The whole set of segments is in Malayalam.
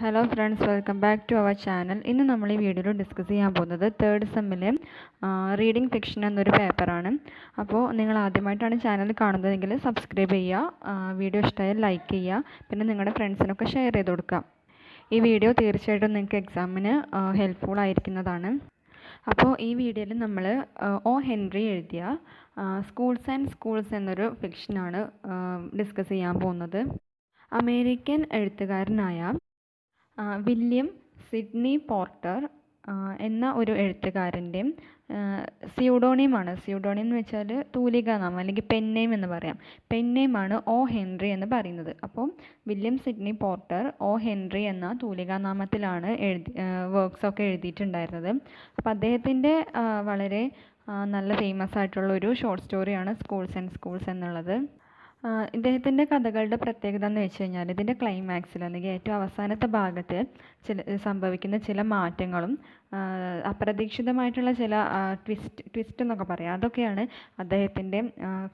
Hello friends, welcome back to our channel. ഇന്ന് നമ്മൾ ഈ വീഡിയോയിൽ ഡിസ്കസ് ചെയ്യാൻ പോകുന്നത് തേർഡ് സെമ്മിലെ റീഡിംഗ് ഫിക്ഷൻ എന്നൊരു പേപ്പറാണ്. അപ്പോൾ നിങ്ങൾ ആദ്യമായിട്ടാണ് ചാനൽ കാണുന്നതെങ്കിൽ സബ്സ്ക്രൈബ് ചെയ്യുക, വീഡിയോ ഇഷ്ടമായാൽ ലൈക്ക് ചെയ്യുക, പിന്നെ നിങ്ങളുടെ ഫ്രണ്ട്സിനൊക്കെ ഷെയർ ചെയ്ത് കൊടുക്കുക. ഈ വീഡിയോ തീർച്ചയായിട്ടും നിങ്ങൾക്ക് എക്സാമിന് ഹെൽപ്ഫുൾ ആയിരിക്കുന്നതാണ്. അപ്പോൾ ഈ വീഡിയോയിൽ നമ്മൾ ഒ ഹെൻറി എഴുതിയ സ്കൂൾസ് ആൻഡ് സ്കൂൾസ് എന്നൊരു ഫിക്ഷനാണ് ഡിസ്കസ് ചെയ്യാൻ പോകുന്നത്. അമേരിക്കൻ എഴുത്തുകാരനായ വില്യം സിഡ്നി പോർട്ടർ എന്ന ഒരു എഴുത്തുകാരൻ്റെ സ്യൂഡോണിയമാണ്. സ്യൂഡോണിയം എന്ന് വെച്ചാൽ തൂലികാനാമം അല്ലെങ്കിൽ പെൻ നെയിം എന്ന് പറയാം. പെൻ നെയിമാണ് ഒ ഹെൻറി എന്ന് പറയുന്നത്. അപ്പോൾ William Sydney Porter O Henry എന്ന തൂലികാനാമത്തിലാണ് വർക്ക്സൊക്കെ എഴുതിയിട്ടുണ്ടായിരുന്നത്. അപ്പോൾ അദ്ദേഹത്തിൻ്റെ വളരെ നല്ല ഫേമസ് ആയിട്ടുള്ളൊരു ഷോർട്ട് സ്റ്റോറിയാണ് സ്കൂൾസ് ആൻഡ് സ്കൂൾസ് എന്നുള്ളത്. ഇദ്ദേഹത്തിൻ്റെ കഥകളുടെ പ്രത്യേകത എന്ന് വെച്ച് കഴിഞ്ഞാൽ ഇതിൻ്റെ ക്ലൈമാക്സിൽ അല്ലെങ്കിൽ ഏറ്റവും അവസാനത്തെ ഭാഗത്ത് സംഭവിക്കുന്ന ചില മാറ്റങ്ങളും അപ്രതീക്ഷിതമായിട്ടുള്ള ചില ട്വിസ്റ്റ് എന്നൊക്കെ പറയാം, അതൊക്കെയാണ് അദ്ദേഹത്തിൻ്റെ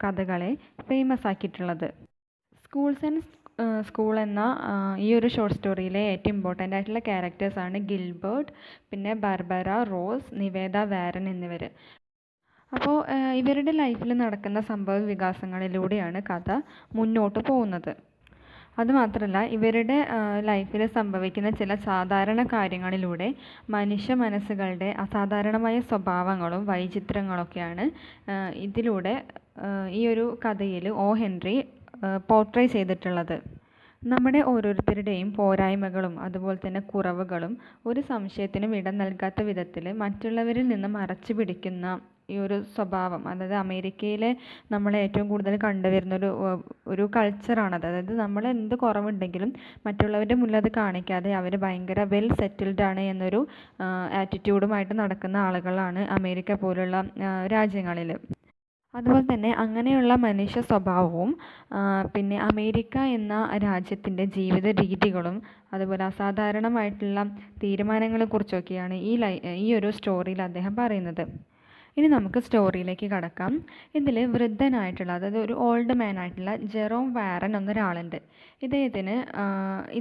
കഥകളെ ഫേമസ് ആക്കിയിട്ടുള്ളത്. സ്കൂൾസ് ആൻഡ് സ്കൂൾ എന്ന ഈ ഒരു ഷോർട്ട് സ്റ്റോറിയിലെ ഏറ്റവും ഇമ്പോർട്ടൻ്റ് ആയിട്ടുള്ള ക്യാരക്ടേഴ്സാണ് ഗിൽബർട്ട്, പിന്നെ ബാർബറ റോസ്, നിവേദ വാരൻ എന്നിവർ. അപ്പോൾ ഇവരുടെ ലൈഫിൽ നടക്കുന്ന സംഭവ വികാസങ്ങളിലൂടെയാണ് കഥ മുന്നോട്ട് പോകുന്നത്. അതുമാത്രമല്ല, ഇവരുടെ ലൈഫിൽ സംഭവിക്കുന്ന ചില സാധാരണ കാര്യങ്ങളിലൂടെ മനുഷ്യ മനസ്സുകളുടെ അസാധാരണമായ സ്വഭാവങ്ങളും വൈചിത്രങ്ങളൊക്കെയാണ് ഇതിലൂടെ ഈ ഒരു കഥയിൽ ഒ ഹെൻറി പോർട്രേ ചെയ്തിട്ടുള്ളത്. നമ്മുടെ ഓരോരുത്തരുടെയും പോരായ്മകളും അതുപോലെ തന്നെ കുറവുകളും ഒരു സംശയത്തിനും ഇടം നൽകാത്ത വിധത്തിൽ മറ്റുള്ളവരിൽ നിന്ന് മറച്ചു പിടിക്കുന്ന ഈ ഒരു സ്വഭാവം, അതായത് അമേരിക്കയിലെ നമ്മൾ ഏറ്റവും കൂടുതൽ കണ്ടുവരുന്ന ഒരു കൾച്ചറാണത്. അതായത് നമ്മൾ എന്ത് കുറവുണ്ടെങ്കിലും മറ്റുള്ളവരുടെ മുന്നിൽ അത് കാണിക്കാതെ അവർ ഭയങ്കര വെൽ സെറ്റിൽഡ് ആണ് എന്നൊരു ആറ്റിറ്റ്യൂഡുമായിട്ട് നടക്കുന്ന ആളുകളാണ് അമേരിക്ക പോലുള്ള രാജ്യങ്ങളിൽ. അതുപോലെ തന്നെ അങ്ങനെയുള്ള മനുഷ്യ സ്വഭാവവും പിന്നെ അമേരിക്ക എന്ന രാജ്യത്തിൻ്റെ ജീവിത രീതികളും അതുപോലെ അസാധാരണമായിട്ടുള്ള തീരുമാനങ്ങളെക്കുറിച്ചൊക്കെയാണ് ഈ ഒരു സ്റ്റോറിയിൽ അദ്ദേഹം പറയുന്നത്. ഇനി നമുക്ക് സ്റ്റോറിയിലേക്ക് കടക്കാം. ഇതിൽ വൃദ്ധനായിട്ടുള്ള, അതായത് ഒരു ഓൾഡ് മാൻ ആയിട്ടുള്ള ജെറോം വാരൻ എന്നൊരാളുണ്ട്.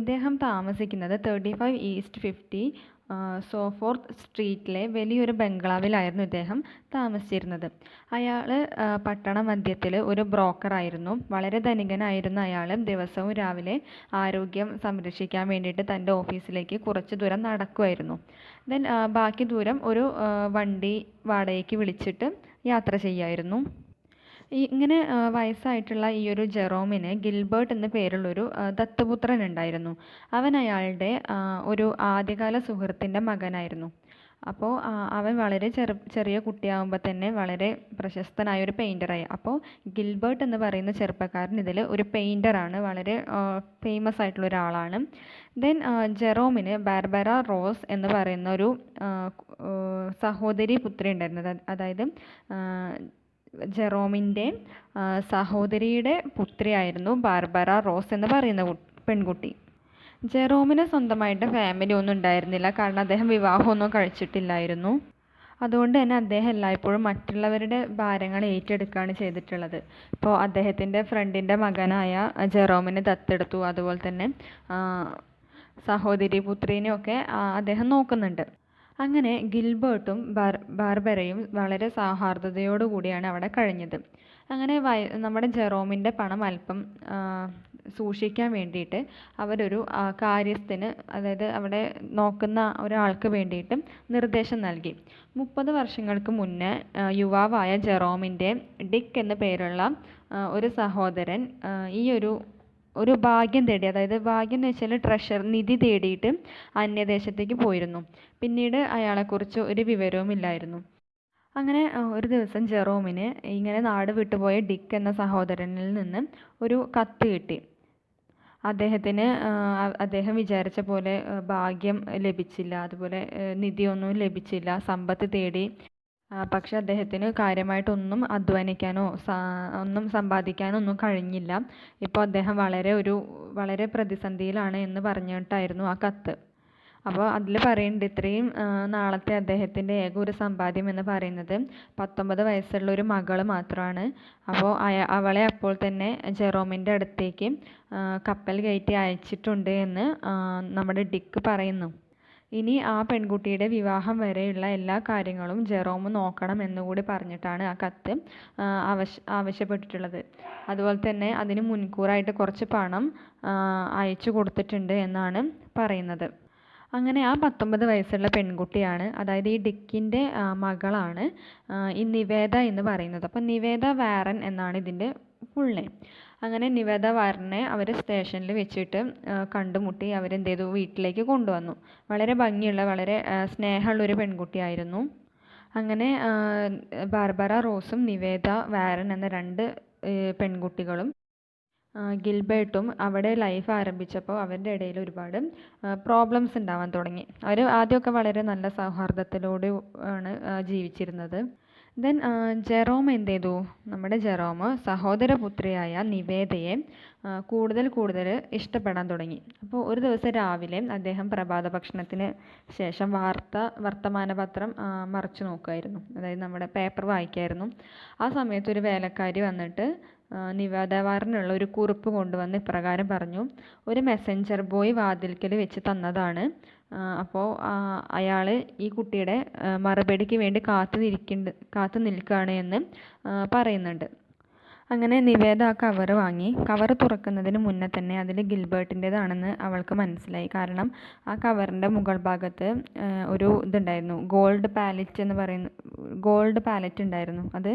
ഇദ്ദേഹം താമസിക്കുന്നത് 35 ഈസ്റ്റ് 50 സോഫോർത്ത് സ്ട്രീറ്റിലെ വലിയൊരു ബംഗ്ലാവിലായിരുന്നു ഇദ്ദേഹം താമസിച്ചിരുന്നത്. അയാൾ പട്ടണ മധ്യത്തിൽ ഒരു ബ്രോക്കറായിരുന്നു. വളരെ ധനികനായിരുന്ന അയാൾ ദിവസവും രാവിലെ ആരോഗ്യം സംരക്ഷിക്കാൻ വേണ്ടിയിട്ട് തൻ്റെ ഓഫീസിലേക്ക് കുറച്ച് ദൂരം നടക്കുമായിരുന്നു. ബാക്കി ദൂരം ഒരു വണ്ടി വാടകയ്ക്ക് വിളിച്ചിട്ട് യാത്ര ചെയ്യുമായിരുന്നു. ഇങ്ങനെ വയസ്സായിട്ടുള്ള ഈ ഒരു ജെറോമിന് ഗിൽബർട്ട് എന്ന പേരുള്ളൊരു ദത്തുപുത്രൻ ഉണ്ടായിരുന്നു. അവൻ അയാളുടെ ഒരു ആദ്യകാല സുഹൃത്തിൻ്റെ മകനായിരുന്നു. അപ്പോൾ അവൻ വളരെ ചെറിയ കുട്ടിയാകുമ്പോൾ തന്നെ വളരെ പ്രശസ്തനായ ഒരു പെയിൻറ്ററായി. അപ്പോൾ ഗിൽബർട്ട് എന്ന് പറയുന്ന ചെറുപ്പക്കാരൻ ഇതിൽ ഒരു പെയിൻറ്ററാണ്, വളരെ ഫേമസ് ആയിട്ടുള്ള ഒരാളാണ്. ജെറോമിന് ബാർബറ റോസ് എന്ന് പറയുന്ന ഒരു സഹോദരി പുത്രി ഉണ്ടായിരുന്നത്. അതായത് ജെറോമിൻ്റെ സഹോദരിയുടെ പുത്രിയായിരുന്നു ബാർബറ റോസ് എന്ന് പറയുന്ന പെൺകുട്ടി. ജെറോമിന് സ്വന്തമായിട്ട് ഫാമിലി ഒന്നും ഉണ്ടായിരുന്നില്ല, കാരണം അദ്ദേഹം വിവാഹമൊന്നും കഴിച്ചിട്ടില്ലായിരുന്നു. അതുകൊണ്ട് തന്നെ അദ്ദേഹം എല്ലായ്പ്പോഴും മറ്റുള്ളവരുടെ ഭാരങ്ങൾ ഏറ്റെടുക്കുകയാണ് ചെയ്തിട്ടുള്ളത്. ഇപ്പോൾ അദ്ദേഹത്തിൻ്റെ ഫ്രണ്ടിൻ്റെ മകനായ ജെറോമിനെ ദത്തെടുത്തു. അതുപോലെ തന്നെ സഹോദരി പുത്രീനെയൊക്കെ അദ്ദേഹം നോക്കുന്നുണ്ട്. അങ്ങനെ ഗിൽബർട്ടും ബാർബറയും വളരെ സൗഹാർദ്ദതയോടുകൂടിയാണ് അവിടെ കഴിഞ്ഞത്. അങ്ങനെ നമ്മുടെ ജെറോമിൻ്റെ പണം അല്പം സൂക്ഷിക്കാൻ വേണ്ടിയിട്ട് അവരൊരു കാര്യസ്ഥന്, അതായത് അവിടെ നോക്കുന്ന ഒരാൾക്ക് വേണ്ടിയിട്ട് നിർദ്ദേശം നൽകി. 30 വർഷങ്ങൾക്ക് മുന്നേ യുവാവായ ജെറോമിൻ്റെ ഡിക്ക് എന്ന പേരുള്ള ഒരു സഹോദരൻ ഈ ഒരു ഭാഗ്യം തേടി, അതായത് ഭാഗ്യം എന്ന് വെച്ചാൽ ട്രഷർ, നിധി തേടിയിട്ട് അന്യദേശത്തേക്ക് പോയിരുന്നു. പിന്നീട് അയാളെക്കുറിച്ച് ഒരു വിവരവും ഇല്ലായിരുന്നു. അങ്ങനെ ഒരു ദിവസം ജെറോമിന് ഇങ്ങനെ നാട് വിട്ടുപോയ ഡിക്ക് എന്ന സഹോദരനിൽ നിന്ന് ഒരു കത്ത് കിട്ടി. അദ്ദേഹം വിചാരിച്ച പോലെ ഭാഗ്യം ലഭിച്ചില്ല, അതുപോലെ നിധിയൊന്നും ലഭിച്ചില്ല, സമ്പത്ത് തേടി. പക്ഷെ അദ്ദേഹത്തിന് കാര്യമായിട്ടൊന്നും അധ്വാനിക്കാനോ ഒന്നും സമ്പാദിക്കാനോ ഒന്നും കഴിഞ്ഞില്ല. ഇപ്പോൾ അദ്ദേഹം വളരെ പ്രതിസന്ധിയിലാണ് എന്ന് പറഞ്ഞിട്ടായിരുന്നു ആ കത്ത്. അപ്പോൾ അതിൽ പറയുന്നുണ്ട് ഇത്രയും നാളത്തെ അദ്ദേഹത്തിൻ്റെ ഏക ഒരു സമ്പാദ്യം എന്ന് പറയുന്നത് 19 വയസ്സുള്ള ഒരു മകൾ മാത്രമാണ്. അപ്പോൾ അവളെ അപ്പോൾ തന്നെ ജെറോമിൻ്റെ അടുത്തേക്ക് കപ്പൽ കയറ്റി അയച്ചിട്ടുണ്ട് എന്ന് നമ്മുടെ ഡിക്ക് പറയുന്നു. ഇനി ആ പെൺകുട്ടിയുടെ വിവാഹം വരെയുള്ള എല്ലാ കാര്യങ്ങളും ജെറോം നോക്കണം എന്നുകൂടി പറഞ്ഞിട്ടാണ് ആ കത്ത് ആവശ്യപ്പെട്ടിട്ടുള്ളത്. അതുപോലെ തന്നെ അതിന് മുൻകൂറായിട്ട് കുറച്ച് പണം അയച്ചു കൊടുത്തിട്ടുണ്ട് എന്നാണ് പറയുന്നത്. അങ്ങനെ ആ 19 വയസ്സുള്ള പെൺകുട്ടിയാണ്, അതായത് ഈ ഡിക്കിൻ്റെ മകളാണ് ഈ നിവേദ എന്ന് പറയുന്നത്. അപ്പോൾ നിവേദ വാരൻ എന്നാണ് ഇതിൻ്റെ ഫുൾ നെയിം. അങ്ങനെ നിവേദ വാരനെ അവർ സ്റ്റേഷനിൽ വെച്ചിട്ട് കണ്ടുമുട്ടി. അവരെന്ത് ചെയ്തു, വീട്ടിലേക്ക് കൊണ്ടുവന്നു. വളരെ ഭംഗിയുള്ള വളരെ സ്നേഹമുള്ളൊരു പെൺകുട്ടിയായിരുന്നു. അങ്ങനെ ബാർബറ റോസും നിവേദ വാരൻ എന്ന 2 പെൺകുട്ടികളും ഗിൽബർട്ടും അവിടെ ലൈഫ് ആരംഭിച്ചപ്പോൾ അവരുടെ ഇടയിൽ ഒരുപാട് പ്രോബ്ലംസ് ഉണ്ടാവാൻ തുടങ്ങി. അവർ ആദ്യമൊക്കെ വളരെ നല്ല സൗഹാർദ്ദത്തിലൂടെ ആണ് ജീവിച്ചിരുന്നത്. ദെൻ ജെറോം എന്ത് ചെയ്തു, നമ്മുടെ ജെറോം സഹോദരപുത്രിയായ നിവേദയെ കൂടുതൽ ഇഷ്ടപ്പെടാൻ തുടങ്ങി. അപ്പോൾ ഒരു ദിവസം രാവിലെ അദ്ദേഹം പ്രഭാത ഭക്ഷണത്തിന് ശേഷം വർത്തമാനപത്രം മറിച്ചു നോക്കുമായിരുന്നു, അതായത് നമ്മുടെ പേപ്പർ വായിക്കായിരുന്നു. ആ സമയത്ത് ഒരു വേലക്കാരി വന്നിട്ട് നിവേദവാറിനുള്ള ഒരു കുറിപ്പ് കൊണ്ടുവന്ന് ഇപ്രകാരം പറഞ്ഞു: ഒരു മെസ്സഞ്ചർ ബോയ് വാതിൽക്കൽ വെച്ച് തന്നതാണ്. അപ്പോൾ അയാൾ ഈ കുട്ടിയുടെ മറുപടിക്ക് വേണ്ടി കാത്തു നിൽക്കുകയാണ് എന്ന് പറയുന്നുണ്ട്. അങ്ങനെ നിവേദ ആ കവർ വാങ്ങി. കവർ തുറക്കുന്നതിന് മുന്നേ തന്നെ അതിൽ ഗിൽബർട്ടിൻ്റെതാണെന്ന് അവൾക്ക് മനസ്സിലായി. കാരണം ആ കവറിൻ്റെ മുകൾ ഭാഗത്ത് ഒരു ഇതുണ്ടായിരുന്നു, ഗോൾഡ് പാലറ്റ് ഉണ്ടായിരുന്നു. അത്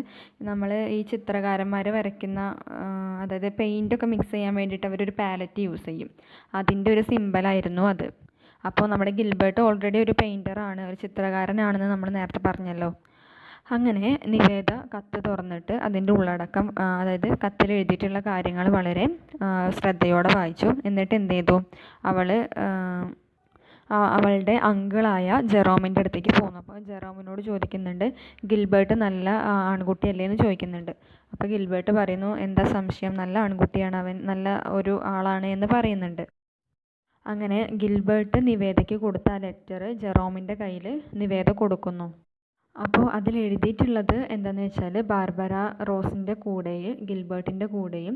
നമ്മൾ ഈ ചിത്രകാരന്മാർ വരയ്ക്കുന്ന, അതായത് പെയിൻ്റൊക്കെ മിക്സ് ചെയ്യാൻ വേണ്ടിയിട്ട് അവരൊരു പാലറ്റ് യൂസ് ചെയ്യും. അതിൻ്റെ ഒരു സിമ്പലായിരുന്നു അത്. അപ്പോൾ നമ്മുടെ ഗിൽബർട്ട് ഓൾറെഡി ഒരു പെയിൻറ്ററാണ്, ഒരു ചിത്രകാരനാണെന്ന് നമ്മൾ നേരത്തെ പറഞ്ഞല്ലോ. അങ്ങനെ നിവേദ കത്ത് തുറന്നിട്ട് അതിൻ്റെ ഉള്ളടക്കം, അതായത് കത്തിൽ എഴുതിയിട്ടുള്ള കാര്യങ്ങൾ വളരെ ശ്രദ്ധയോടെ വായിച്ചു. എന്നിട്ട് എന്ത് ചെയ്തു, അവളുടെ അങ്കിളായ ജെറോമിൻ്റെ അടുത്തേക്ക് പോന്നു. അപ്പോൾ ജെറോമിനോട് ചോദിക്കുന്നുണ്ട്, ഗിൽബർട്ട് നല്ല ആൺകുട്ടിയല്ലേ എന്ന് ചോദിക്കുന്നുണ്ട്. അപ്പോൾ ഗിൽബർട്ട് പറയുന്നു, എന്താ സംശയം, നല്ല ആൺകുട്ടിയാണ് അവൻ, നല്ല ഒരു ആളാണ് എന്ന് പറയുന്നുണ്ട്. അങ്ങനെ ഗിൽബർട്ട് നിവേദയ്ക്ക് കൊടുത്ത ആ ലെറ്റർ ജെറോമിൻ്റെ കയ്യിൽ നിവേദ കൊടുക്കുന്നു. അപ്പോൾ അതിൽ എഴുതിയിട്ടുള്ളത് എന്താണെന്ന് വെച്ചാൽ, ബാർബറ റോസിൻ്റെ കൂടെയും ഗിൽബർട്ടിൻ്റെ കൂടെയും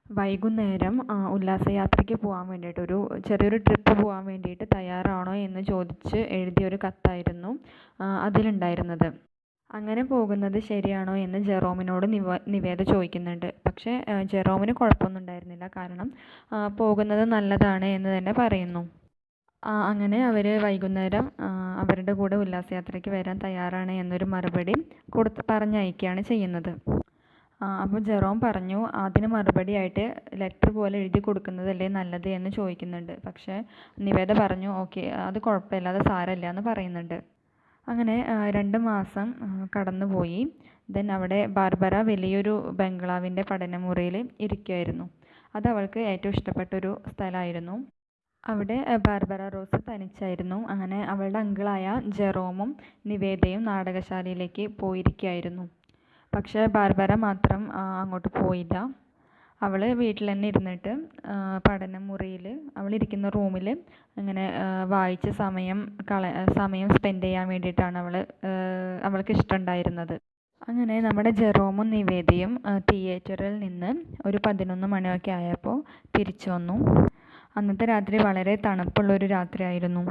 വൈകുന്നേരം ഉല്ലാസയാത്രയ്ക്ക് പോകാൻ വേണ്ടിയിട്ട്, ഒരു ചെറിയൊരു ട്രിപ്പ് പോകാൻ വേണ്ടിയിട്ട് തയ്യാറാണോ എന്ന് ചോദിച്ച് എഴുതിയൊരു കത്തായിരുന്നു അതിലുണ്ടായിരുന്നത്. അങ്ങനെ പോകുന്നത് ശരിയാണോ എന്ന് ജെറോമിനോട് നിവേദ ചോദിക്കുന്നുണ്ട്. പക്ഷേ ജെറോമിന് കുഴപ്പമൊന്നും ഉണ്ടായിരുന്നില്ല, കാരണം പോകുന്നത് നല്ലതാണ് എന്ന് തന്നെ പറയുന്നു. അങ്ങനെ അവർ വൈകുന്നേരം അവരുടെ കൂടെ ഉല്ലാസയാത്രയ്ക്ക് വരാൻ തയ്യാറാണ് എന്നൊരു മറുപടി പറഞ്ഞയക്കുകയാണ് ചെയ്യുന്നത്. അപ്പോൾ ജെറോം പറഞ്ഞു, അതിന് മറുപടിയായിട്ട് ലെറ്റർ പോലെ എഴുതി കൊടുക്കുന്നതല്ലേ നല്ലത് എന്ന് ചോദിക്കുന്നുണ്ട്. പക്ഷേ നിവേദ പറഞ്ഞു, ഓക്കെ, അത് കുഴപ്പമില്ല, അത് സാരമില്ല എന്ന് പറയുന്നുണ്ട്. അങ്ങനെ 2 മാസം കടന്നുപോയി. ദെൻ അവിടെ ബാർബറ വലിയൊരു ബംഗ്ലാവിൻ്റെ പഠനമുറിയിൽ ഇരിക്കുമായിരുന്നു. അത് അവൾക്ക് ഏറ്റവും ഇഷ്ടപ്പെട്ടൊരു സ്ഥലമായിരുന്നു. അവിടെ ബാർബറ റോസ് തനിച്ചായിരുന്നു. അങ്ങനെ അവളുടെ അങ്കിളായ ജെറോമും നിവേദയും നാടകശാലയിലേക്ക് പോയിരിക്കുകയായിരുന്നു. പക്ഷേ ബാർബറ മാത്രം അങ്ങോട്ട് പോയില്ല. അവൾ വീട്ടിൽ തന്നെ ഇരുന്നിട്ട് പഠനമുറിയിൽ, അവളിരിക്കുന്ന റൂമിൽ ഇങ്ങനെ വായിച്ച് സമയം സ്പെൻഡ് ചെയ്യാൻ വേണ്ടിയിട്ടാണ് അവൾക്ക് ഇഷ്ടമുണ്ടായിരുന്നത്. അങ്ങനെ നമ്മുടെ ജെറോമും നിവേദയും തിയേറ്ററിൽ നിന്ന് ഒരു 11 മണിയൊക്കെ ആയപ്പോൾ തിരിച്ചു വന്നു. അന്നത്തെ രാത്രി വളരെ തണുപ്പുള്ളൊരു രാത്രിയായിരുന്നു.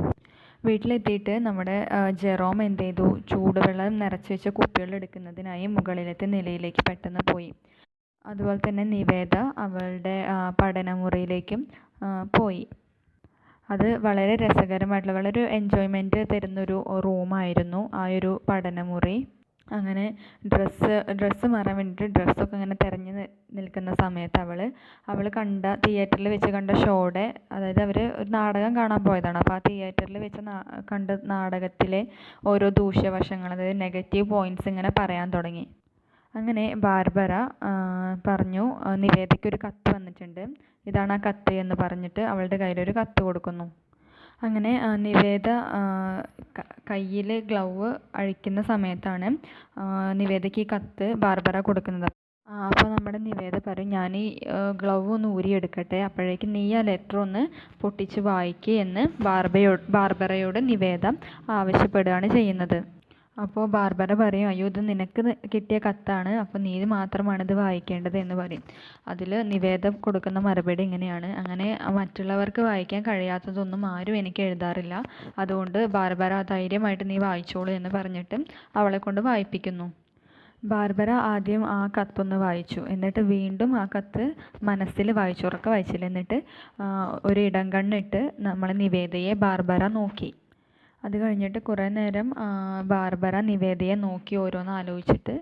വീട്ടിലെത്തിയിട്ട് നമ്മുടെ ജെറോം എന്ത് ചെയ്തു, ചൂടുവെള്ളം നിറച്ച് വെച്ച കുപ്പികൾ എടുക്കുന്നതിനായി മുകളിലത്തെ നിലയിലേക്ക് പെട്ടെന്ന് പോയി. അതുപോലെ തന്നെ നിവേദ അവളുടെ പഠനമുറിയിലേക്കും പോയി. അത് വളരെ രസകരമായിട്ടുള്ള, വളരെ എൻജോയ്മെൻറ്റ് തരുന്നൊരു റൂമായിരുന്നു ആ ഒരു പഠനമുറി. അങ്ങനെ ഡ്രസ്സ് മാറാൻ വേണ്ടിയിട്ട് ഡ്രസ്സൊക്കെ ഇങ്ങനെ തിരഞ്ഞ് നിൽക്കുന്ന സമയത്ത് അവൾ തിയേറ്ററിൽ വെച്ച് കണ്ട ഷോയുടെ, അതായത് അവർ ഒരു നാടകം കാണാൻ പോയതാണ്. അപ്പോൾ ആ തിയേറ്ററിൽ വെച്ച് കണ്ട നാടകത്തിലെ ഓരോ ദൂഷ്യവശങ്ങൾ, അതായത് നെഗറ്റീവ് പോയിൻറ്റ്സ് ഇങ്ങനെ പറയാൻ തുടങ്ങി. അങ്ങനെ ബാർബറ പറഞ്ഞു, നിവേദയ്ക്ക് ഒരു കത്ത് വന്നിട്ടുണ്ട്, ഇതാണ് ആ കത്ത് എന്ന് പറഞ്ഞിട്ട് അവളുടെ കയ്യിലൊരു കത്ത് കൊടുക്കുന്നു. അങ്ങനെ നിവേദ കയ്യിൽ ഗ്ലൗവ് അഴിക്കുന്ന സമയത്താണ് നിവേദയ്ക്ക് ഈ കത്ത് ബാർബറ കൊടുക്കുന്നത്. അപ്പോൾ നമ്മുടെ നിവേദ പറയും, ഞാൻ ഈ ഗ്ലൗവ് ഒന്ന് ഊരിയെടുക്കട്ടെ, അപ്പോഴേക്കും നീ ആ ലെറ്റർ ഒന്ന് പൊട്ടിച്ച് വായിക്കുക എന്ന് ബാർബറയോട് നിവേദ ആവശ്യപ്പെടുകയാണ് ചെയ്യുന്നത്. അപ്പോൾ ബാർബറ പറയും, അയ്യോ ഇത് നിനക്ക് കിട്ടിയ കത്താണ്, അപ്പോൾ നീ മാത്രമാണ് ഇത് വായിക്കേണ്ടത് എന്ന് പറയും. അതിൽ നിവേദ കൊടുക്കുന്ന മറുപടി ഇങ്ങനെയാണ്, അങ്ങനെ മറ്റുള്ളവർക്ക് വായിക്കാൻ കഴിയാത്തതൊന്നും ആരും എനിക്ക് എഴുതാറില്ല, അതുകൊണ്ട് ബാർബറ ധൈര്യമായിട്ട് നീ വായിച്ചോളൂ എന്ന് പറഞ്ഞിട്ട് അവളെ കൊണ്ട് വായിപ്പിക്കുന്നു. ബാർബറ ആദ്യം ആ കത്തൊന്ന് വായിച്ചു, എന്നിട്ട് വീണ്ടും ആ കത്ത് മനസ്സിൽ വായിച്ചു, ഉറക്കെ വായിച്ചില്ല. എന്നിട്ട് ഒരു ഇടം കണ്ണിട്ട് നമ്മളെ നിവേദയെ ബാർബറ നോക്കി. അത് കഴിഞ്ഞിട്ട് കുറേ നേരം ബാർബറ നിവേദയെ നോക്കി ഓരോന്ന് ആലോചിച്ചിട്ട്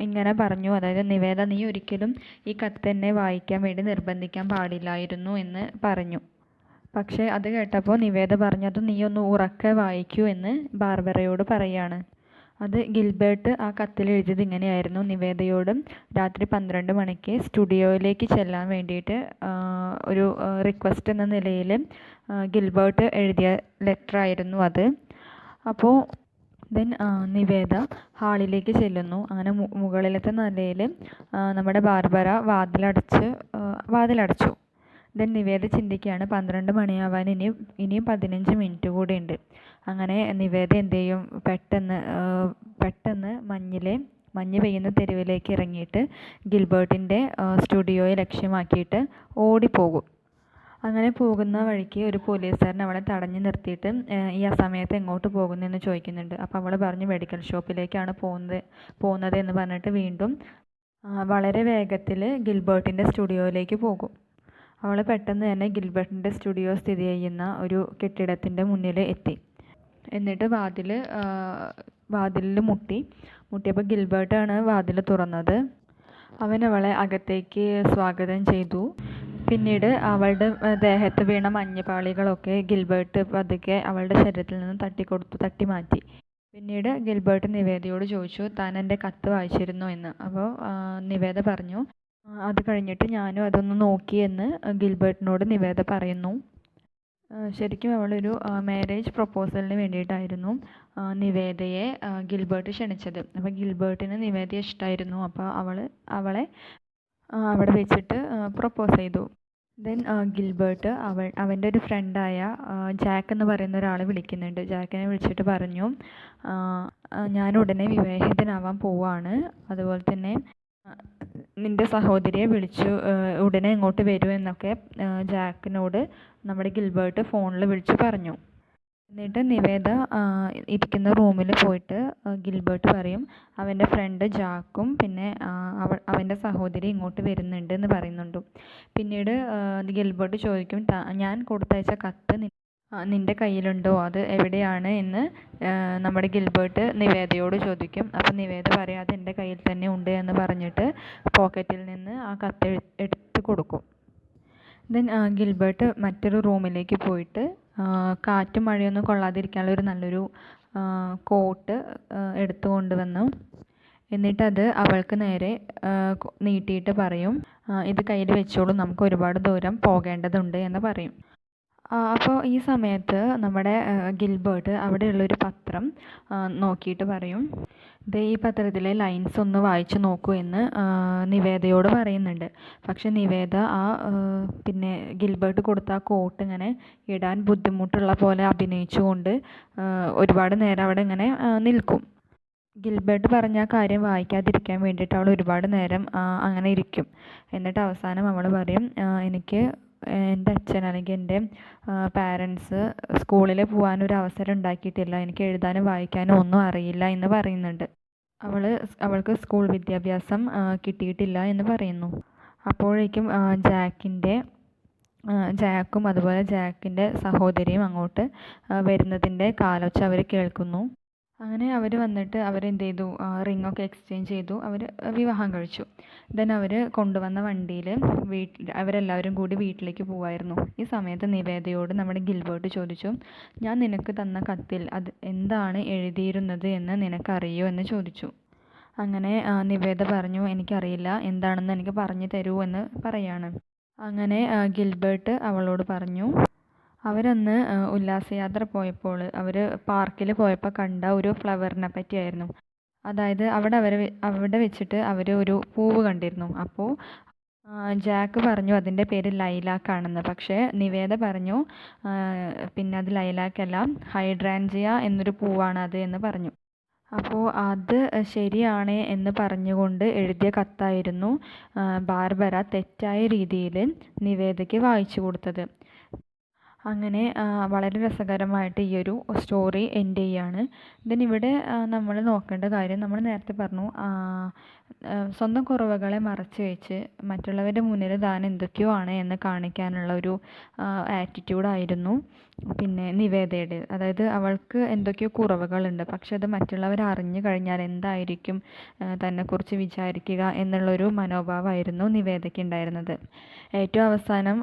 ഇങ്ങനെ പറഞ്ഞു, അതായത് നിവേദ, നീ ഒരിക്കലും ഈ കത്ത് എന്നെ വായിക്കാൻ വേണ്ടി നിർബന്ധിക്കാൻ പാടില്ലായിരുന്നു എന്ന് പറഞ്ഞു. പക്ഷേ അത് കേട്ടപ്പോൾ നിവേദ പറഞ്ഞത് നീ ഒന്ന് ഉറക്കെ വായിക്കൂ എന്ന് ബാർബറയോട് പറയാണ്. അത് ഗിൽബർട്ട് ആ കത്തിൽ എഴുതിയത് ഇങ്ങനെയായിരുന്നു, നിവേദയോടും രാത്രി 12 മണിക്ക് സ്റ്റുഡിയോയിലേക്ക് ചെല്ലാൻ വേണ്ടിയിട്ട് ഒരു റിക്വസ്റ്റ് എന്ന നിലയിൽ ഗിൽബർട്ട് എഴുതിയ ലെറ്റർ ആയിരുന്നു അത്. അപ്പോൾ നിവേദ ഹാളിലേക്ക് ചെല്ലുന്നു. അങ്ങനെ മുകളിലത്തെ നിലയിൽ നമ്മുടെ ബാർബറ വാതിലടച്ചു. നിവേദ ചിന്തിക്കുകയാണ്, 12 മണിയാവാൻ ഇനിയും 15 മിനിറ്റ് കൂടി ഉണ്ട്. അങ്ങനെ നിവേദ എന്ത് ചെയ്യും, പെട്ടെന്ന് മഞ്ഞ് പെയ്യുന്ന തെരുവിലേക്ക് ഇറങ്ങിയിട്ട് ഗിൽബർട്ടിൻ്റെ സ്റ്റുഡിയോയെ ലക്ഷ്യമാക്കിയിട്ട് ഓടിപ്പോകും. അങ്ങനെ പോകുന്ന വഴിക്ക് ഒരു പോലീസുകാരൻ അവളെ തടഞ്ഞു നിർത്തിയിട്ട് ഈ സമയത്ത് എങ്ങോട്ട് പോകുന്നതെന്ന് ചോദിക്കുന്നുണ്ട്. അപ്പോൾ അവൾ പറഞ്ഞു, മെഡിക്കൽ ഷോപ്പിലേക്കാണ് പോകുന്നത് എന്ന് പറഞ്ഞിട്ട് വീണ്ടും വളരെ വേഗത്തിൽ ഗിൽബർട്ടിൻ്റെ സ്റ്റുഡിയോയിലേക്ക് പോകും. അവൾ പെട്ടെന്ന് തന്നെ ഗിൽബർട്ടിൻ്റെ സ്റ്റുഡിയോ സ്ഥിതി ചെയ്യുന്ന ഒരു കെട്ടിടത്തിൻ്റെ മുന്നിൽ എത്തി. എന്നിട്ട് വാതിലിൽ മുട്ടിയപ്പോൾ ഗിൽബർട്ടാണ് വാതിൽ തുറന്നത്. അവൻ അവളെ അകത്തേക്ക് സ്വാഗതം ചെയ്തു. പിന്നീട് അവളുടെ ദേഹത്ത് വീണ മഞ്ഞുപാളികളൊക്കെ ഗിൽബർട്ട് പതുക്കെ അവളുടെ ശരീരത്തിൽ നിന്ന് തട്ടി മാറ്റി. പിന്നീട് ഗിൽബർട്ട് നിവേദയോട് ചോദിച്ചു, താൻ എൻ്റെ കത്ത് വായിച്ചിരുന്നോ എന്ന്. അപ്പോൾ നിവേദ പറഞ്ഞു, അത് കഴിഞ്ഞിട്ട് ഞാനും അതൊന്ന് നോക്കിയെന്ന് ഗിൽബർട്ടിനോട് നിവേദ പറയുന്നു. ശരിക്കും അവളൊരു മാരേജ് പ്രപ്പോസലിന് വേണ്ടിയിട്ടായിരുന്നു നിവേദയെ ഗിൽബർട്ട് ക്ഷണിച്ചത്. അപ്പോൾ ഗിൽബർട്ടിന് നിവേദയെ ഇഷ്ടമായിരുന്നു. അപ്പോൾ അവളെ അവിടെ വെച്ചിട്ട് പ്രപ്പോസ് ചെയ്തു. ഗിൽബർട്ട് അവൻ്റെ ഒരു ഫ്രണ്ടായ ജാക്ക് എന്ന് പറയുന്ന ഒരാളെ വിളിക്കുന്നുണ്ട്. ജാക്കിനെ വിളിച്ചിട്ട് പറഞ്ഞു, ഞാൻ ഉടനെ വിവാഹിതനാവാൻ പോവാണ്, അതുപോലെ തന്നെ നിൻ്റെ സഹോദരിയെ വിളിച്ചു ഉടനെ ഇങ്ങോട്ട് വരൂ എന്നൊക്കെ ജാക്കിനോട് നമ്മുടെ ഗിൽബർട്ട് ഫോണിൽ വിളിച്ച് പറഞ്ഞു. എന്നിട്ട് നിവേദ ഇരിക്കുന്ന റൂമിൽ പോയിട്ട് ഗിൽബർട്ട് പറയും, അവൻ്റെ ഫ്രണ്ട് ജാക്കും പിന്നെ അവൻ്റെ സഹോദരി ഇങ്ങോട്ട് വരുന്നുണ്ട് എന്ന് പറയുന്നുണ്ട്. പിന്നീട് ഗിൽബർട്ട് ചോദിക്കും, ഞാൻ കൊടുത്തയച്ച കത്ത് നിൻ്റെ കയ്യിലുണ്ടോ, അത് എവിടെയാണ് എന്ന് നമ്മുടെ ഗിൽബർട്ട് നിവേദയോട് ചോദിക്കും. അപ്പോൾ നിവേദ പറയും, അത് എൻ്റെ കയ്യിൽ തന്നെ ഉണ്ട് എന്ന് പറഞ്ഞിട്ട് പോക്കറ്റിൽ നിന്ന് ആ കത്ത് എടുത്ത് കൊടുക്കും. ഗിൽബർട്ട് മറ്റൊരു റൂമിലേക്ക് പോയിട്ട് കാറ്റും മഴയൊന്നും കൊള്ളാതിരിക്കാനുള്ള നല്ലൊരു കോട്ട് എടുത്തു കൊണ്ടുവന്നു. എന്നിട്ടത് അവൾക്ക് നേരെ നീട്ടിയിട്ട് പറയും, ഇത് കയ്യിൽ വെച്ചോളൂ, നമുക്ക് ഒരുപാട് ദൂരം പോകേണ്ടതുണ്ട് എന്ന് പറയും. അപ്പോൾ ഈ സമയത്ത് നമ്മുടെ ഗിൽബർട്ട് അവിടെയുള്ളൊരു പത്രം നോക്കിയിട്ട് പറയും, ഈ പത്രത്തിലെ ലൈൻസ് ഒന്ന് വായിച്ച് നോക്കൂ എന്ന് നിവേദയോട് പറയുന്നുണ്ട്. പക്ഷെ നിവേദ പിന്നെ ഗിൽബർട്ട് കൊടുത്ത ആ കോട്ട് ഇങ്ങനെ ഇടാൻ ബുദ്ധിമുട്ടുള്ള പോലെ അഭിനയിച്ചുകൊണ്ട് ഒരുപാട് നേരം അവിടെ ഇങ്ങനെ നിൽക്കും. ഗിൽബർട്ട് പറഞ്ഞ ആ കാര്യം വായിക്കാതിരിക്കാൻ വേണ്ടിയിട്ട് അവൾ ഒരുപാട് നേരം അങ്ങനെ ഇരിക്കും. എന്നിട്ട് അവസാനം അവൾ പറയും, എനിക്ക് എൻ്റെ അച്ഛൻ അല്ലെങ്കിൽ എൻ്റെ പാരൻസ് സ്കൂളിൽ പോകാനൊരു അവസരം ഉണ്ടാക്കിയിട്ടില്ല, എനിക്ക് എഴുതാനും വായിക്കാനും ഒന്നും അറിയില്ല എന്ന് പറയുന്നുണ്ട്. അവൾക്ക് സ്കൂൾ വിദ്യാഭ്യാസം കിട്ടിയിട്ടില്ല എന്ന് പറയുന്നു. അപ്പോഴേക്കും ജാക്കും അതുപോലെ ജാക്കിൻ്റെ സഹോദരിയും അങ്ങോട്ട് വരുന്നതിൻ്റെ കാലൊച്ച അവർ കേൾക്കുന്നു. അങ്ങനെ അവർ വന്നിട്ട് അവരെന്ത് ചെയ്തു, റിങ്ങൊക്കെ എക്സ്ചേഞ്ച് ചെയ്തു, അവർ വിവാഹം കഴിച്ചു. അവർ കൊണ്ടുവന്ന വണ്ടിയിൽ അവരെല്ലാവരും കൂടി വീട്ടിലേക്ക് പോവായിരുന്നു. ഈ സമയത്ത് നിവേദയോട് നമ്മുടെ ഗിൽബർട്ട് ചോദിച്ചു, ഞാൻ നിനക്ക് തന്ന കത്തിൽ അത് എന്താണ് എഴുതിയിരുന്നത് എന്ന് നിനക്കറിയോ എന്ന് ചോദിച്ചു. അങ്ങനെ നിവേദ പറഞ്ഞു, എനിക്കറിയില്ല, എന്താണെന്ന് എനിക്ക് പറഞ്ഞു തരൂ എന്ന് പറയാണ്. അങ്ങനെ ഗിൽബർട്ട് അവളോട് പറഞ്ഞു, അവരന്ന് ഉല്ലാസയാത്ര പോയപ്പോൾ അവർ പാർക്കിൽ പോയപ്പോൾ കണ്ട ഒരു ഫ്ലവറിനെ പറ്റിയായിരുന്നു. അതായത് അവിടെ വെച്ചിട്ട് അവർ ഒരു പൂവ് കണ്ടിരുന്നു. അപ്പോൾ ജാക്ക് പറഞ്ഞു അതിൻ്റെ പേര് ലൈലാക്കാണെന്ന്. പക്ഷേ നിവേദ പറഞ്ഞു പിന്നെ അത് ലൈലാക്കല്ല, ഹൈഡ്രാഞ്ചിയ എന്നൊരു പൂവാണ് അത് എന്ന് പറഞ്ഞു. അപ്പോൾ അത് ശരിയാണ് എന്ന് പറഞ്ഞുകൊണ്ട് എഴുതിയ കത്തായിരുന്നു ബാർബറ തെറ്റായ രീതിയിൽ നിവേദയ്ക്ക് വായിച്ചു കൊടുത്തത്. അങ്ങനെ വളരെ രസകരമായിട്ട് ഈ ഒരു സ്റ്റോറി എൻഡ് ചെയ്യാണ്. ഇവിടെ നമ്മൾ നോക്കേണ്ട കാര്യം, നമ്മൾ നേരത്തെ പറഞ്ഞു സ്വന്തം കുറവുകളെ മറച്ചു വെച്ച് മറ്റുള്ളവരുടെ മുന്നിൽ താൻ എന്തൊക്കെയോ ആണ് എന്ന് കാണിക്കാനുള്ള ഒരു ആറ്റിറ്റ്യൂഡായിരുന്നു പിന്നെ നിവേദയുടെ. അതായത് അവൾക്ക് എന്തൊക്കെയോ കുറവുകളുണ്ട്, പക്ഷെ അത് മറ്റുള്ളവർ അറിഞ്ഞു കഴിഞ്ഞാൽ എന്തായിരിക്കും തന്നെക്കുറിച്ച് വിചാരിക്കുക എന്നുള്ളൊരു മനോഭാവമായിരുന്നു നിവേദയ്ക്ക് ഉണ്ടായിരുന്നത്. ഏറ്റവും അവസാനം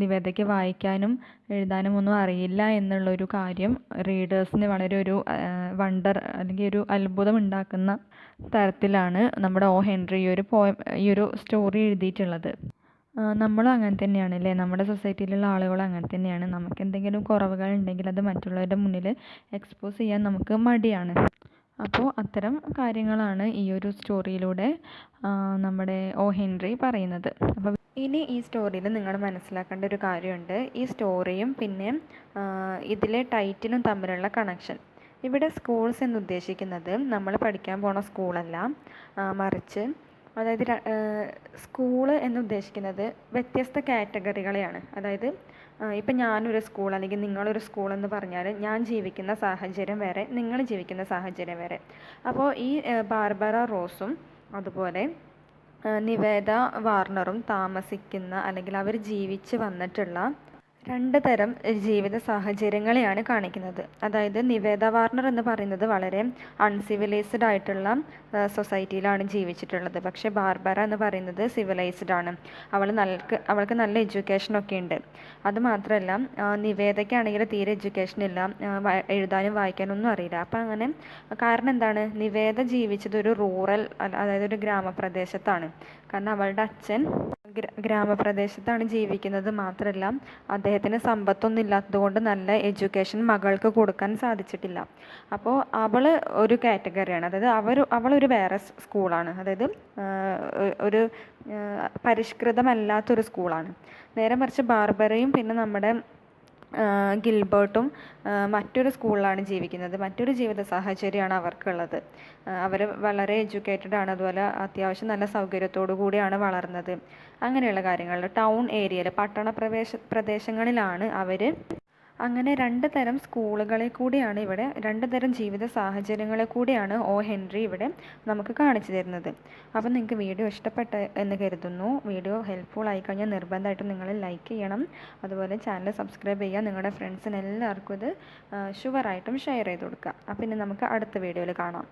നിവേദയ്ക്ക് വായിക്കാനും എഴുതാനും ഒന്നും അറിയില്ല എന്നുള്ളൊരു കാര്യം റീഡേഴ്സിന് വളരെ ഒരു വണ്ടർ അല്ലെങ്കിൽ ഒരു അത്ഭുതം ഉണ്ടാക്കുന്ന തരത്തിലാണ് നമ്മുടെ ഒ ഹെൻറി ഈ ഒരു സ്റ്റോറി എഴുതിയിട്ടുള്ളത്. നമ്മളും അങ്ങനെ തന്നെയാണ് അല്ലേ, നമ്മുടെ സൊസൈറ്റിയിലുള്ള ആളുകളും അങ്ങനെ തന്നെയാണ്. നമുക്ക് എന്തെങ്കിലും കുറവുകൾ ഉണ്ടെങ്കിൽ അത് മറ്റുള്ളവരുടെ മുന്നിൽ എക്സ്പോസ് ചെയ്യാൻ നമുക്ക് മടിയാണ്. അപ്പോൾ അത്തരം കാര്യങ്ങളാണ് ഈ ഒരു സ്റ്റോറിയിലൂടെ നമ്മുടെ ഒ ഹെൻറി പറയുന്നത്. അപ്പോൾ ഇനി ഈ സ്റ്റോറിയിൽ നിങ്ങൾ മനസ്സിലാക്കേണ്ട ഒരു കാര്യമുണ്ട്. ഈ സ്റ്റോറിയും പിന്നെ ഇതിലെ ടൈറ്റിലും തമ്മിലുള്ള കണക്ഷൻ. ഇവിടെ സ്കൂൾസ് എന്ന് ഉദ്ദേശിക്കുന്നത് നമ്മൾ പഠിക്കാൻ പോണ സ്കൂളല്ല, മറിച്ച് അതായത് സ്കൂള് എന്ന് ഉദ്ദേശിക്കുന്നത് വ്യത്യസ്ത കാറ്റഗറികളെയാണ്. അതായത് ഇപ്പം ഞാനൊരു സ്കൂൾ അല്ലെങ്കിൽ നിങ്ങളൊരു സ്കൂൾ എന്ന് പറഞ്ഞാൽ ഞാൻ ജീവിക്കുന്ന സാഹചര്യം വേറെ, നിങ്ങൾ ജീവിക്കുന്ന സാഹചര്യം വേറെ. അപ്പോൾ ഈ ബാർബറ റോസും അതുപോലെ നിവേദ വാർണറും താമസിക്കുന്ന അല്ലെങ്കിൽ അവർ ജീവിച്ച് വന്നിട്ടുള്ള രണ്ട് തരം ജീവിത സാഹചര്യങ്ങളെയാണ് കാണിക്കുന്നത്. അതായത് നിവേദ വാർണർ എന്ന് പറയുന്നത് വളരെ അൺസിവിലൈസ്ഡ് ആയിട്ടുള്ള സൊസൈറ്റിയിലാണ് ജീവിച്ചിട്ടുള്ളത്. പക്ഷേ ബാർബറ എന്ന് പറയുന്നത് സിവിലൈസ്ഡ് ആണ്. അവൾക്ക് നല്ല എഡ്യൂക്കേഷനൊക്കെ ഉണ്ട്. അതുമാത്രമല്ല നിവേദയ്ക്കാണെങ്കിൽ തീരെ എഡ്യൂക്കേഷൻ ഇല്ല, എഴുതാനും വായിക്കാനും ഒന്നും അറിയില്ല. അപ്പം അങ്ങനെ കാരണം എന്താണ്, നിവേദ ജീവിച്ചത് ഒരു റൂറൽ അതായത് ഒരു ഗ്രാമപ്രദേശത്താണ്. കാരണം അവളുടെ അച്ഛൻ ഗ്രാമപ്രദേശത്താണ് ജീവിക്കുന്നത്. മാത്രമല്ല അദ്ദേഹത്തിന് സമ്പത്തൊന്നും ഇല്ലാത്തത് കൊണ്ട് നല്ല എഡ്യൂക്കേഷൻ മകൾക്ക് കൊടുക്കാൻ സാധിച്ചിട്ടില്ല. അപ്പോൾ അവൾ ഒരു കാറ്റഗറിയാണ്, അതായത് അവളൊരു വേറെ സ്കൂളാണ്, അതായത് ഒരു പരിഷ്കൃതമല്ലാത്തൊരു സ്കൂളാണ്. നേരെ മറിച്ച് ബാർബറയും പിന്നെ നമ്മുടെ ഗിൽബർട്ടും മറ്റൊരു സ്കൂളിലാണ് ജീവിക്കുന്നത്. മറ്റൊരു ജീവിത സാഹചര്യമാണ് അവർക്കുള്ളത്. അവർ വളരെ എഡ്യൂക്കേറ്റഡ് ആണ്, അതുപോലെ അത്യാവശ്യം നല്ല സൗകര്യത്തോടു കൂടിയാണ് വളർന്നത്. അങ്ങനെയുള്ള കാര്യങ്ങൾ ടൗൺ ഏരിയയിൽ പട്ടണ പ്രദേശങ്ങളിലാണ് അവർ. അങ്ങനെ രണ്ട് തരം സ്കൂളുകളെ കൂടിയാണ് ഇവിടെ, രണ്ട് തരം ജീവിത സാഹചര്യങ്ങളെ കൂടിയാണ് ഒ ഹെൻറി ഇവിടെ നമുക്ക് കാണിച്ചു തരുന്നത്. അപ്പോൾ നിങ്ങൾക്ക് വീഡിയോ ഇഷ്ടപ്പെട്ട എന്ന് കരുതുന്നു. വീഡിയോ ഹെൽപ്ഫുൾ ആയി കഴിഞ്ഞാൽ നിർബന്ധമായിട്ടും നിങ്ങൾ ലൈക്ക് ചെയ്യണം. അതുപോലെ ചാനൽ സബ്സ്ക്രൈബ് ചെയ്യുക. നിങ്ങളുടെ ഫ്രണ്ട്സിന് എല്ലാവർക്കും ഇത് ഷുവറായിട്ടും ഷെയർ ചെയ്ത് കൊടുക്കുക. അപ്പോൾ ഇനി നമുക്ക് അടുത്ത വീഡിയോയിൽ കാണാം.